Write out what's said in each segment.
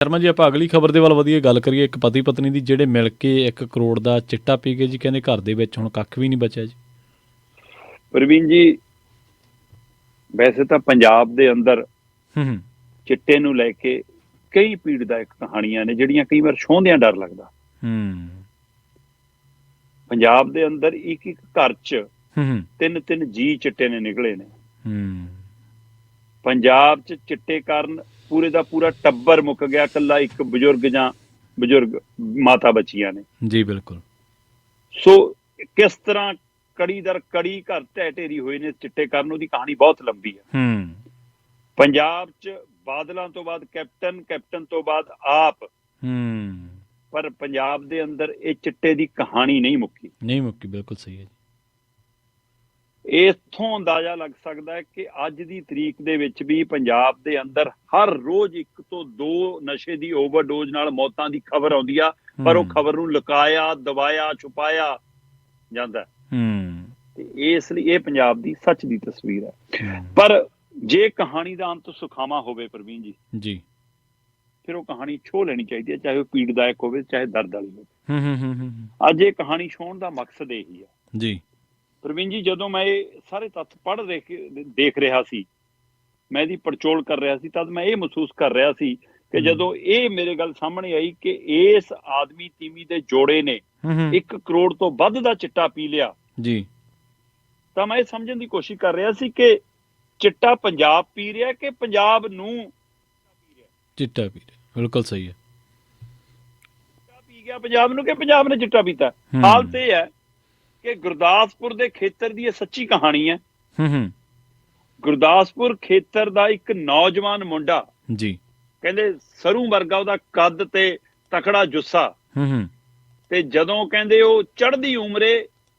ਸ਼ਰਮਾ ਜੀ, ਆਪਾਂ ਅਗਲੀ ਖਬਰ ਦੇ ਵੱਲ ਵਧੀਆ ਗੱਲ ਕਰੀਏ। ਇੱਕ ਪਤੀ ਪਤਨੀ ਦੀ ਜਿਹੜੇ ਮਿਲ ਕੇ 1 ਕਰੋੜ ਦਾ ਚਿੱਟਾ ਪੀ ਗਏ ਜੀ, ਕਹਿੰਦੇ ਘਰ ਦੇ ਵਿੱਚ ਹੁਣ ਕੱਖ ਵੀ ਨਹੀਂ ਬਚਿਆ ਜੀ। ਪ੍ਰਵੀਨ ਜੀ, ਵੈਸੇ ਤਾਂ ਪੰਜਾਬ ਦੇ ਅੰਦਰ ਚਿੱਟੇ ਨੂੰ ਲੈ ਕੇ ਕਈ ਪੀੜਦਾਇਕ ਕਹਾਣੀਆਂ ਨੇ ਜਿਹੜੀਆਂ ਕਈ ਵਾਰ ਛੋਹਦਿਆਂ ਡਰ ਲੱਗਦਾ। ਪੰਜਾਬ ਦੇ ਅੰਦਰ ਇੱਕ ਘਰ 'ਚ 3 ਜੀ ਚਿੱਟੇ ਨੇ ਨਿਕਲੇ ਨੇ। ਪੰਜਾਬ 'ਚ ਚਿੱਟੇ ਕਾਰਨ ਪੂਰੇ ਦਾ ਪੂਰਾ ਟੱਬਰ ਮੁੱਕ ਗਿਆ, ਇਕੱਲਾ ਇੱਕ ਬਜ਼ੁਰਗ ਮਾਤਾ ਬਚੀਆਂ ਨੇ ਜੀ। ਬਿਲਕੁਲ। ਸੋ ਕਿਸ ਤਰ੍ਹਾਂ ਕੜੀ ਦਰ ਕੜੀ ਘਰ ਢਹਿ ਢੇਰੀ ਹੋਏ ਨੇ ਚਿੱਟੇ ਕਾਰਨ, ਉਹਦੀ ਕਹਾਣੀ ਬਹੁਤ ਲੰਬੀ ਹੈ। ਪੰਜਾਬ 'ਚ ਬਾਦਲਾਂ ਤੋਂ ਬਾਅਦ ਕੈਪਟਨ ਤੋਂ ਬਾਅਦ ਆਪ, ਪਰ ਪੰਜਾਬ ਦੇ ਅੰਦਰ ਇਹ ਚਿੱਟੇ ਦੀ ਕਹਾਣੀ ਨਹੀਂ ਮੁੱਕੀ। ਬਿਲਕੁਲ ਸਹੀ ਹੈ ਜੀ। ਇੱਥੋਂ ਅੰਦਾਜ਼ਾ ਲੱਗ ਸਕਦਾ ਹੈ ਕਿ ਅੱਜ ਦੀ ਤਰੀਕ ਦੇ ਵਿੱਚ ਵੀ ਪੰਜਾਬ ਦੇ ਅੰਦਰ ਹਰ ਰੋਜ਼ 1 ਤੋਂ 2 ਨਸ਼ੇ ਦੀ ਓਵਰਡੋਜ਼ ਨਾਲ ਮੌਤਾਂ ਦੀ ਖਬਰ ਆਉਂਦੀ ਆ, ਪਰ ਉਹ ਖਬਰ ਨੂੰ ਲੁਕਾਇਆ, ਦਬਾਇਆ, ਛੁਪਾਇਆ ਜਾਂਦਾ। ਤੇ ਇਸ ਲਈ ਇਹ ਪੰਜਾਬ ਦੀ ਸੱਚ ਦੀ ਤਸਵੀਰ ਹੈ। ਪਰ ਜੇ ਕਹਾਣੀ ਦਾ ਅੰਤ ਸੁਖਾਵਾਂ ਹੋਵੇ ਪ੍ਰਵੀਨ ਜੀ, ਫਿਰ ਉਹ ਕਹਾਣੀ ਛੋਹ ਲੈਣੀ ਚਾਹੀਦੀ ਹੈ, ਚਾਹੇ ਉਹ ਪੀੜਦਾਇਕ ਹੋਵੇ, ਚਾਹੇ ਦਰਦ ਵਾਲੀ ਹੋਵੇ। ਅੱਜ ਇਹ ਕਹਾਣੀ ਛੋਹਣ ਦਾ ਮਕਸਦ ਇਹੀ ਹੈ ਜੀ। ਪ੍ਰਵੀਨ ਜੀ, ਜਦੋਂ ਮੈਂ ਇਹ ਸਾਰੇ ਤੱਥ ਦੇਖ ਰਿਹਾ ਸੀ, ਮੈਂ ਇਹਦੀ ਪੜਚੋਲ ਕਰ ਰਿਹਾ ਸੀ, ਤਦ ਮੈਂ ਇਹ ਮਹਿਸੂਸ ਕਰ ਰਿਹਾ ਸੀ ਕਿ ਜਦੋਂ ਇਹ ਮੇਰੇ ਗੱਲ ਸਾਹਮਣੇ ਆਈ ਕਿ ਇਸ ਆਦਮੀ ਤੀਮੀ ਦੇ ਜੋੜੇ ਨੇ 1 ਕਰੋੜ ਤੋਂ ਵੱਧ ਦਾ ਚਿੱਟਾ ਪੀ ਲਿਆ ਜੀ, ਤਾਂ ਮੈਂ ਇਹ ਸਮਝਣ ਦੀ ਕੋਸ਼ਿਸ਼ ਕਰ ਰਿਹਾ ਸੀ ਕਿ ਚਿੱਟਾ ਪੰਜਾਬ ਪੀ ਰਿਹਾ ਕਿ ਪੰਜਾਬ ਨੂੰ ਚਿੱਟਾ ਪੀ ਰਿਹਾ। ਬਿਲਕੁਲ ਸਹੀ ਹੈ। ਚਿੱਟਾ ਪੀ ਗਿਆ ਪੰਜਾਬ ਨੂੰ ਕਿ ਪੰਜਾਬ ਨੇ ਚਿੱਟਾ ਪੀਤਾ। ਹਾਲਤ ਇਹ ਹੈ ਕਿ ਗੁਰਦਾਸਪੁਰ ਦੇ ਖੇਤਰ ਦੀ ਇਹ ਸੱਚੀ ਕਹਾਣੀ ਹੈ। ਗੁਰਦਾਸਪੁਰ ਖੇਤਰ ਦਾ ਇੱਕ ਨੌਜਵਾਨ ਮੁੰਡਾ ਜੀ, ਕਹਿੰਦੇ ਸਰੂ ਵਰਗਾ ਉਹਦਾ ਕੱਦ ਤੇ ਤਕੜਾ ਜੁੱਸਾ, ਤੇ ਜਦੋਂ ਕਹਿੰਦੇ ਉਹ ਚੜ੍ਹਦੀ ਉਮਰੇ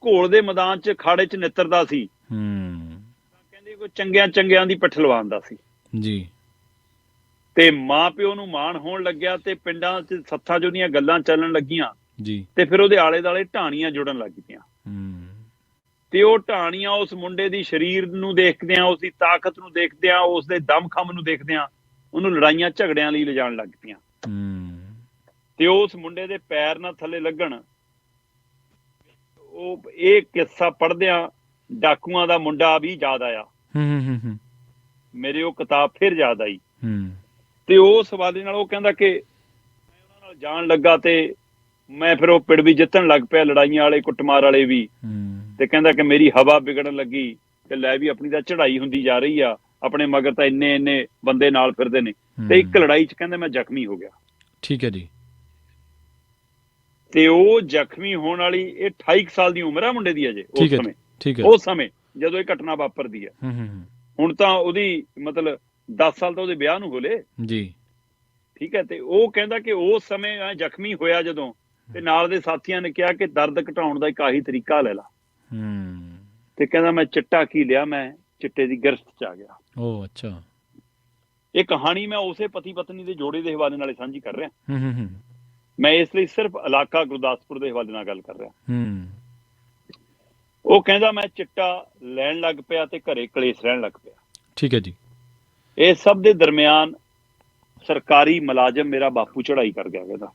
ਘੋਲ ਦੇ ਮੈਦਾਨ 'ਚ ਖਾੜੇ 'ਚ ਨਿੱਤਰਦਾ ਸੀ, ਕਹਿੰਦੇ ਕੋਈ ਚੰਗਿਆਂ ਦੀ ਪਠਲਵਾਨ ਦਾ ਸੀ ਜੀ। ਤੇ ਮਾਂ ਪਿਓ ਨੂੰ ਮਾਣ ਹੋਣ ਲੱਗਿਆ ਤੇ ਪਿੰਡਾਂ 'ਚ ਸੱਥਾਂ 'ਚ ਉਹਦੀਆਂ ਗੱਲਾਂ ਚੱਲਣ ਲੱਗੀਆਂ ਜੀ, ਤੇ ਫਿਰ ਉਹਦੇ ਆਲੇ ਦੁਆਲੇ ਢਾਣੀਆਂ ਜੁੜਨ ਲੱਗ ਪਈਆਂ। ਤੇ ਉਹ ਢਾਣੀਆਂ ਉਸ ਮੁੰਡੇ ਦੀ ਸਰੀਰ ਨੂੰ ਦੇਖਦਿਆਂ, ਉਸ ਦੀ ਤਾਕਤ ਨੂੰ ਦੇਖਦਿਆਂ, ਉਸ ਦੇ ਦਮਖਮ ਨੂੰ ਦੇਖਦਿਆਂ ਉਹਨੂੰ ਲੜਾਈਆਂ ਝਗੜਿਆਂ ਲਈ ਲਿਜਾਣ ਲੱਗ ਪਈਆਂ। ਤੇ ਉਸ ਮੁੰਡੇ ਦੇ ਪੈਰ ਨਾ ਥੱਲੇ ਲੱਗਣ, ਉਹ ਇਹ ਕਿੱਸਾ ਪੜ੍ਹਦਿਆਂ ਡਾਕੂਆਂ ਦਾ ਮੁੰਡਾ ਵੀ ਯਾਦ ਆਇਆ। ਮੇਰੇ ਉਹ ਕਿਤਾਬ ਫਿਰ ਯਾਦ ਆਈ। ਤੇ ਉਸ ਹਵਾਲੇ ਨਾਲ ਉਹ ਕਹਿੰਦਾ ਕਿ ਮੈਂ ਉਹਨਾਂ ਨਾਲ ਜਾਣ ਲੱਗਾ ਤੇ ਮੈਂ ਫਿਰ ਉਹ ਪਿੜ ਵੀ ਜਿੱਤਣ ਲੱਗ ਪਿਆ, ਲੜਾਈਆਂ ਵਾਲੇ ਕੁੱਟਮਾਰ ਵਾਲੇ ਵੀ। ਤੇ ਕਹਿੰਦਾ ਕਿ ਮੇਰੀ ਹਵਾ ਵਿਗੜਨ ਲੱਗੀ ਤੇ ਲੈ ਵੀ ਆਪਣੀ ਤਾਂ ਚੜ੍ਹਾਈ ਹੁੰਦੀ ਜਾ ਰਹੀ ਆ, ਆਪਣੇ ਮਗਰ ਤਾਂ ਇੰਨੇ ਬੰਦੇ ਨਾਲ ਫਿਰਦੇ ਨੇ। ਤੇ ਇੱਕ ਲੜਾਈ 'ਚ ਕਹਿੰਦਾ ਮੈਂ ਜ਼ਖਮੀ ਹੋ ਗਿਆ। ਠੀਕ ਹੈ ਜੀ। ਤੇ ਉਹ ਜ਼ਖਮੀ ਹੋਣ ਵਾਲੀ, ਇਹ 28 ਸਾਲ ਦੀ ਉਮਰ ਆ ਮੁੰਡੇ ਦੀ ਅਜੇ ਉਸ ਸਮੇਂ ਜਦੋਂ ਇਹ ਘਟਨਾ ਵਾਪਰਦੀ ਹੈ। ਹੁਣ ਤਾਂ ਉਹਦੀ ਮਤਲਬ 10 ਸਾਲ ਤਾਂ ਉਹਦੇ ਵਿਆਹ ਨੂੰ ਹੋਲੇ ਜੀ। ਠੀਕ ਹੈ। ਤੇ ਉਹ ਕਹਿੰਦਾ ਕਿ ਉਸ ਸਮੇਂ ਜ਼ਖਮੀ ਹੋਇਆ ਜਦੋਂ, ਤੇ ਨਾਲ ਦੇ ਸਾਥੀਆਂ ਨੇ ਕਿਹਾ ਕਿ ਦਰਦ ਘਟਾਉਣ ਦਾ ਇੱਕ ਆਹੀ ਤਰੀਕਾ ਲੈ ਲਾ। ਤੇ ਕਹਿੰਦਾ ਮੈਂ ਚਿੱਟਾ ਕੀ ਲਿਆ, ਮੈਂ ਚਿੱਟੇ ਦੀ ਗਿਰਫਤ 'ਚ ਆ ਗਿਆ। ਉਹ ਅੱਛਾ। ਇਹ ਕਹਾਣੀ ਮੈਂ ਉਸੇ ਪਤੀ ਪਤਨੀ ਦੇ ਜੋੜੇ ਦੇ ਹਵਾਲੇ ਨਾਲ ਸਾਂਝੀ ਕਰ ਰਿਹਾ। ਮੈਂ ਇਸ ਲਈ ਸਿਰਫ ਇਲਾਕਾ ਗੁਰਦਾਸਪੁਰ ਦੇ ਹਵਾਲੇ ਨਾਲ ਗੱਲ ਕਰ ਰਿਹਾ। ਉਹ ਕਹਿੰਦਾ ਮੈਂ ਚਿੱਟਾ ਲੈਣ ਲੱਗ ਪਿਆ ਤੇ ਘਰੇ ਕਲੇਸ਼ ਰਹਿਣ ਲੱਗ ਪਿਆ। ਠੀਕ ਹੈ ਜੀ। ਇਹ ਸਭ ਦੇ ਦਰਮਿਆਨ ਸਰਕਾਰੀ ਮੁਲਾਜ਼ਮ ਮੇਰਾ ਬਾਪੂ ਚੜ੍ਹਾਈ ਕਰ ਗਿਆ ਕਹਿੰਦਾ।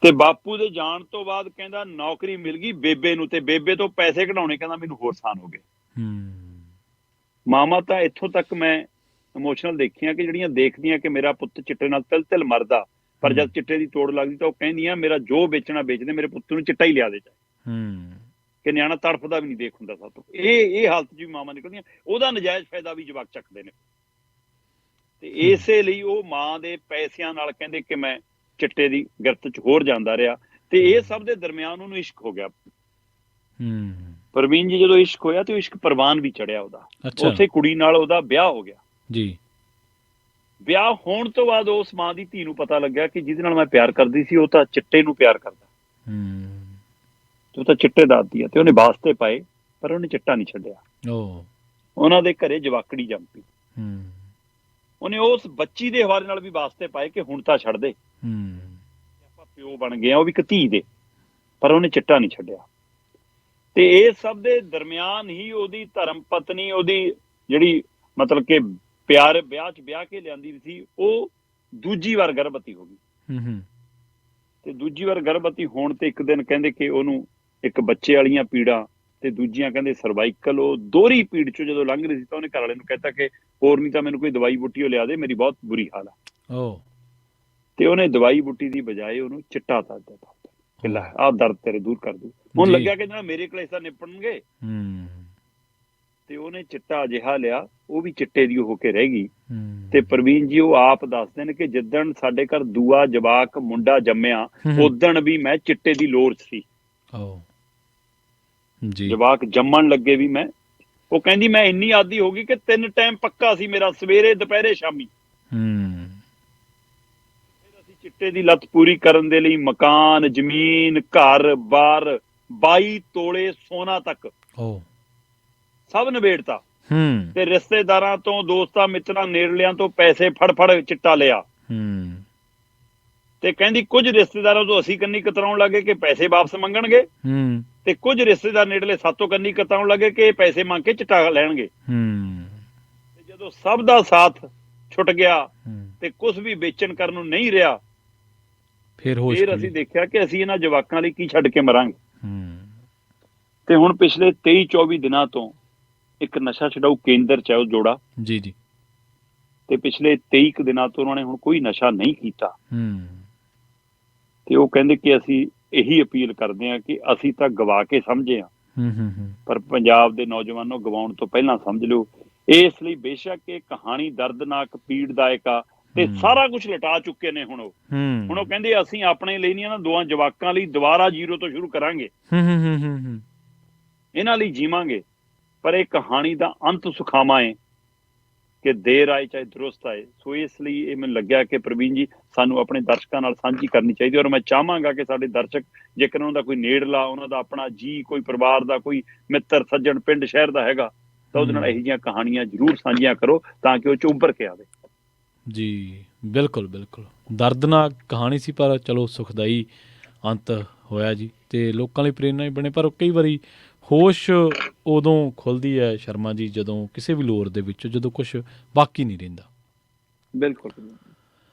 ਤੇ ਬਾਪੂ ਦੇ ਜਾਣ ਤੋਂ ਬਾਅਦ ਕਹਿੰਦਾ ਨੌਕਰੀ ਮਿਲ ਗਈ ਬੇਬੇ ਨੂੰ, ਤੇ ਬੇਬੇ ਤੋਂ ਪੈਸੇ ਕਢਾਉਣੇ ਕਹਿੰਦਾ ਮੈਨੂੰ ਹੋਰ ਆਸਾਨ ਹੋ ਗਏ। ਮਾਮਾ ਤਾਂ ਇੱਥੋਂ ਤੱਕ ਮੈਂ ਇਮੋਸ਼ਨਲ ਦੇਖੀਆਂ ਕਿ ਜਿਹੜੀਆਂ ਦੇਖਦੀਆਂ ਕਿ ਮੇਰਾ ਪੁੱਤ ਚਿੱਟੇ ਨਾਲ ਤਿਲ ਮਰਦਾ, ਪਰ ਜਦ ਚਿੱਟੇ ਦੀ ਤੋੜ ਲੱਗਦੀ ਤਾਂ ਉਹ ਕਹਿੰਦੀਆਂ ਮੇਰਾ ਜੋ ਵੇਚਣਾ ਵੇਚਦੇ, ਮੇਰੇ ਪੁੱਤ ਨੂੰ ਚਿੱਟਾ ਹੀ ਲਿਆ ਦੇ। ਕਿ ਨਿਆਣਾ ਤੜਫਦਾ ਵੀ ਨਹੀਂ ਦੇਖ ਹੁੰਦਾ ਸਭ ਤੋਂ। ਇਹ ਹਾਲਤ 'ਚ ਵੀ ਮਾਵਾਂ ਨਿਕਲਦੀਆਂ, ਉਹਦਾ ਨਜਾਇਜ਼ ਫਾਇਦਾ ਵੀ ਜਵਾਕ ਚੱਕਦੇ ਨੇ। ਤੇ ਇਸੇ ਲਈ ਉਹ ਮਾਂ ਦੇ ਪੈਸਿਆਂ ਨਾਲ ਕਹਿੰਦੇ ਕਿ ਮੈਂ ਚਿੱਟੇ ਦੀ ਗਿਰਫਤ 'ਚ ਹੋਰ ਜਾਂਦਾ ਰਿਹਾ। ਤੇ ਇਹ ਸਭ ਦੇ ਦਰਮਿਆਨ ਉਹਨੂੰ ਇਸ਼ਕ ਹੋ ਗਿਆ। ਪ੍ਰਵੀਨ ਜੀ, ਜਦੋਂ ਇਸ਼ਕ ਹੋਇਆ ਤੇ ਉਹ ਇਸ਼ਕ ਪ੍ਰਵਾਨ ਵੀ ਚੜਿਆ ਉਹਦਾ। ਉਸੇ ਕੁੜੀ ਨਾਲ ਉਹਦਾ ਵਿਆਹ ਹੋ ਗਿਆ ਜੀ। ਵਿਆਹ ਹੋਣ ਤੋਂ ਬਾਅਦ ਉਸ ਮਾਂ ਦੀ ਧੀ ਨੂੰ ਪਤਾ ਲੱਗਿਆ ਕਿ ਜਿਹਦੇ ਨਾਲ ਮੈਂ ਪਿਆਰ ਕਰਦੀ ਸੀ ਉਹ ਤਾਂ ਚਿੱਟੇ ਨੂੰ ਪਿਆਰ ਕਰਦਾ, ਉਹ ਤਾਂ ਚਿੱਟੇ ਦਾਦੀ ਆ। ਤੇ ਉਹਨੇ ਵਾਸਤੇ ਪਾਏ, ਪਰ ਉਹਨੇ ਚਿੱਟਾ ਨਹੀਂ ਛੱਡਿਆ। ਉਹਨਾਂ ਦੇ ਘਰੇ ਜਵਾਕੜੀ ਜੰਮ ਪਈ। ਉਹਨੇ ਉਸ ਬੱਚੀ ਦੇ ਹਵਾਲੇ ਨਾਲ ਵੀ ਵਾਸਤੇ ਪਾਏ ਕਿ ਹੁਣ ਤਾਂ ਛੱਡ ਦੇ, ਆਪਾਂ ਪਿਓ ਬਣ ਗਏ ਆ, ਉਹ ਵੀ ਇੱਕ ਧੀ ਦੇ, ਪਰ ਉਹਨੇ ਚਿੱਟਾ ਨਹੀਂ ਛੱਡਿਆ। ਤੇ ਇਹ ਸਭ ਦੇ ਦਰਮਿਆਨ ਹੀ ਉਹਦੀ ਧਰਮ ਪਤਨੀ, ਉਹਦੀ ਜਿਹੜੀ ਮਤਲਬ ਕਿ ਪਿਆਰ ਵਿਆਹ 'ਚ ਵਿਆਹ ਕੇ ਲਿਆਂਦੀ ਸੀ, ਉਹ ਦੂਜੀ ਵਾਰ ਗਰਭਵਤੀ ਹੋ ਗਈ। ਹੂੰ ਤੇ ਦੂਜੀ ਵਾਰ ਗਰਭਵਤੀ ਹੋਣ ਤੇ ਇੱਕ ਦਿਨ ਕਹਿੰਦੇ ਕਿ ਉਹਨੂੰ ਇੱਕ ਬੱਚੇ ਵਾਲੀਆਂ ਪੀੜਾਂ ਤੇ ਦੂਜੀਆਂ ਕਹਿੰਦੇ ਸਰਵਾਈਕਲ, ਉਹ ਦੋਹਰੀ ਪੀੜ ਚੋਂ ਜਦੋਂ ਲੰਘ ਰਹੀ ਸੀ ਤਾਂ ਉਹਨੇ ਘਰ ਵਾਲੇ ਨੂੰ ਕਹਿਤਾ ਕਿ ਹੋਰ ਨਹੀਂ ਤਾਂ ਮੈਨੂੰ ਕੋਈ ਦਵਾਈ ਬੂਟੀ ਉਹ ਲਿਆ ਦੇ, ਮੇਰੀ ਬਹੁਤ ਬੁਰੀ ਹਾਲ ਆ। ਓ ਤੇ ਉਹਨੇ ਦਵਾਈ ਬੂਟੀ ਦੀ ਬਜਾਏ ਉਹਨੂੰ ਚਿੱਟਾ ਦੱਸ ਦਿੱਤਾ ਕਿ ਲੈ ਆਹ ਦਰਦ ਤੇਰੇ ਦੂਰ ਕਰ ਦੂ। ਹੁਣ ਜੀ। ਲੱਗਿਆ ਕਿ ਨਾ ਮੇਰੇ ਕਲੇਸ਼ਾਂ ਨਿਪਟਣਗੇ, ਹੂੰ ਤੇ ਉਹਨੇ ਚਿੱਟਾ ਅਜਿਹਾ ਲਿਆ, ਉਹ ਵੀ ਚਿੱਟੇ ਦੀ ਹੋ ਕੇ ਰਹਿ ਗਈ। ਹੂੰ ਤੇ ਪ੍ਰਵੀਨ ਜੀ ਉਹ ਆਪ ਦੱਸਦੇ ਨੇ ਕਿ ਜਿੱਦਣ ਸਾਡੇ ਘਰ ਦੂਆ ਜਵਾਕ ਮੁੰਡਾ ਜੰਮਿਆ ਉਦਣ ਵੀ ਮੈਂ ਚਿੱਟੇ ਦੀ ਲੋਰ ਸੀ। ਓ ਜੀ। ਜਵਾਕ ਜੰਮਣ ਲੱਗੇ ਵੀ ਮੈਂ, ਉਹ ਕਹਿੰਦੀ ਮੈਂ ਇੰਨੀ ਆਦੀ ਹੋ ਗਈ ਕਿ 3 ਟਾਈਮ ਪੱਕਾ ਸੀ ਮੇਰਾ, ਸਵੇਰੇ ਦੁਪਹਿਰੇ ਸ਼ਾਮੀ। ਫਿਰ ਅਸੀਂ ਚਿੱਟੇ ਦੀ ਲੱਤ ਪੂਰੀ ਕਰਨ ਦੇ ਲਈ ਮਕਾਨ, ਜ਼ਮੀਨ, ਘਰ ਬਾਰ, 22 ਤੋਲੇ ਸੋਨਾ ਤੱਕ ਓ ਸਭ ਨਿਬੇੜਤਾ। ਹੂੰ ਤੇ ਰਿਸ਼ਤੇਦਾਰਾਂ ਤੋਂ, ਦੋਸਤਾਂ ਮਿੱਤਰਾਂ ਨੇੜਲਿਆਂ ਤੋਂ ਪੈਸੇ ਫੜ ਚਿੱਟਾ ਲਿਆ। ਹੂੰ ਤੇ ਕਹਿੰਦੀ ਕੁਝ ਰਿਸ਼ਤੇਦਾਰਾਂ ਤੋਂ ਅਸੀਂ ਕੰਨੀ ਕਤਰਾਉਣ ਲੱਗੇ ਕਿ ਪੈਸੇ ਵਾਪਸ ਮੰਗਣਗੇ, ਹੂੰ ਤੇ ਕੁਝ ਰਿਸ਼ਤੇਦਾਰ ਨੇੜਲੇ ਸਾਤੋਂ ਕੰਨੀ ਕਤਰਾਉਣ ਲੱਗੇ ਕਿ ਪੈਸੇ ਮੰਗ ਕੇ ਚਿੱਟਾ ਲੈਣਗੇ। ਹੂੰ ਤੇ ਜਦੋਂ ਸਭ ਦਾ ਸਾਥ ਛੁੱਟ ਗਿਆ ਹੂੰ ਤੇ ਕੁਝ ਵੀ ਵੇਚਣ ਕਰਨ ਨੂੰ ਨਹੀਂ ਰਿਹਾ, ਫਿਰ ਹੋਸ਼ ਫਿਰ ਅਸੀਂ ਦੇਖਿਆ ਕਿ ਅਸੀਂ ਇਹਨਾਂ ਜਵਾਕਾਂ ਲਈ ਕੀ ਛੱਡ ਕੇ ਮਰਾਂਗੇ। ਹੂੰ ਤੇ ਹੁਣ ਪਿਛਲੇ 23-24 ਦਿਨਾਂ ਤੋਂ ਇੱਕ ਨਸ਼ਾ ਛਡਾਊ ਕੇਂਦਰ ਚ ਹੈ ਉਹ ਜੋੜਾ, ਜੀ ਜੀ। ਤੇ ਪਿਛਲੇ 23 ਕੁ ਦਿਨਾਂ ਤੋਂ ਉਹਨਾਂ ਨੇ ਹੁਣ ਕੋਈ ਨਸ਼ਾ ਨਹੀਂ ਕੀਤਾ। ਹੂੰ ਤੇ ਉਹ ਕਹਿੰਦੇ ਕਿ ਅਸੀਂ ਇਹੀ ਅਪੀਲ ਕਰਦੇ ਹਾਂ ਕਿ ਅਸੀਂ ਤਾਂ ਗਵਾ ਕੇ ਸਮਝੇ ਹਾਂ, ਹੂੰ ਪਰ ਪੰਜਾਬ ਦੇ ਨੌਜਵਾਨੋਂ ਗਵਾਉਣ ਤੋਂ ਪਹਿਲਾਂ ਸਮਝ ਲਿਓ। ਇਸ ਲਈ ਬੇਸ਼ੱਕ ਇਹ ਕਹਾਣੀ ਦਰਦਨਾਕ, ਪੀੜਦਾਇਕ ਆ, ਤੇ ਸਾਰਾ ਕੁਝ ਲਟਾ ਚੁੱਕੇ ਨੇ ਹੁਣ ਉਹ ਕਹਿੰਦੇ ਅਸੀਂ ਆਪਣੇ ਲਈ ਨਹੀਂ, ਇਹਨਾਂ ਦੋਆਂ ਜਵਾਕਾਂ ਲਈ ਦੁਬਾਰਾ ਜ਼ੀਰੋ ਤੋਂ ਸ਼ੁਰੂ ਕਰਾਂਗੇ, ਹੂੰ ਇਹਨਾਂ ਲਈ ਜੀਵਾਂਗੇ। ਪਰ ਇਹ ਕਹਾਣੀ ਦਾ ਅੰਤ ਸੁਖਾਵਾਂ ਹੈ ਕਿ ਦੇਰ ਆਏ ਚਾਹੇ ਦਰੁਸਤ ਆਏ। ਸੋ ਇਸ ਲਈ ਇਹ ਮੈਨੂੰ ਲੱਗਿਆ ਕਿ ਪ੍ਰਵੀਨ ਜੀ ਸਾਨੂੰ ਆਪਣੇ ਦਰਸ਼ਕਾਂ ਨਾਲ ਸਾਂਝੀ ਕਰਨੀ ਚਾਹੀਦੀ, ਔਰ ਮੈਂ ਚਾਹਾਂਗਾ ਕਿ ਸਾਡੇ ਦਰਸ਼ਕ ਜੇਕਰ ਉਹਨਾਂ ਦਾ ਕੋਈ ਨੇੜਲਾ, ਉਹਨਾਂ ਦਾ ਆਪਣਾ ਜੀ, ਕੋਈ ਪਰਿਵਾਰ ਦਾ ਕੋਈ ਮਿੱਤਰ ਸੱਜਣ ਪਿੰਡ ਸ਼ਹਿਰ ਦਾ ਹੈਗਾ, ਤਾਂ ਉਹਦੇ ਨਾਲ ਇਹੋ ਜਿਹੀਆਂ ਕਹਾਣੀਆਂ ਜ਼ਰੂਰ ਸਾਂਝੀਆਂ ਕਰੋ ਤਾਂ ਕਿ ਉਹ 'ਚ ਉੱਭਰ ਕੇ ਆਵੇ। ਜੀ ਬਿਲਕੁਲ ਬਿਲਕੁਲ, ਦਰਦਨਾਕ ਕਹਾਣੀ ਸੀ ਪਰ ਚਲੋ ਸੁਖਦਾਈ ਅੰਤ ਹੋਇਆ ਜੀ, ਤੇ ਲੋਕਾਂ ਲਈ ਪ੍ਰੇਰਨਾ ਹੀ ਬਣੇ। ਪਰ ਕਈ ਵਾਰੀ ਹੋਸ਼ ਉਦੋਂ ਖੁੱਲ੍ਹਦੀ ਹੈ ਸ਼ਰਮਾ ਜੀ ਜਦੋਂ ਕਿਸੇ ਵੀ ਲੋਰ ਦੇ ਵਿੱਚ ਜਦੋਂ ਕੁਝ ਬਾਕੀ ਨਹੀਂ ਰਹਿੰਦਾ। ਬਿਲਕੁਲ।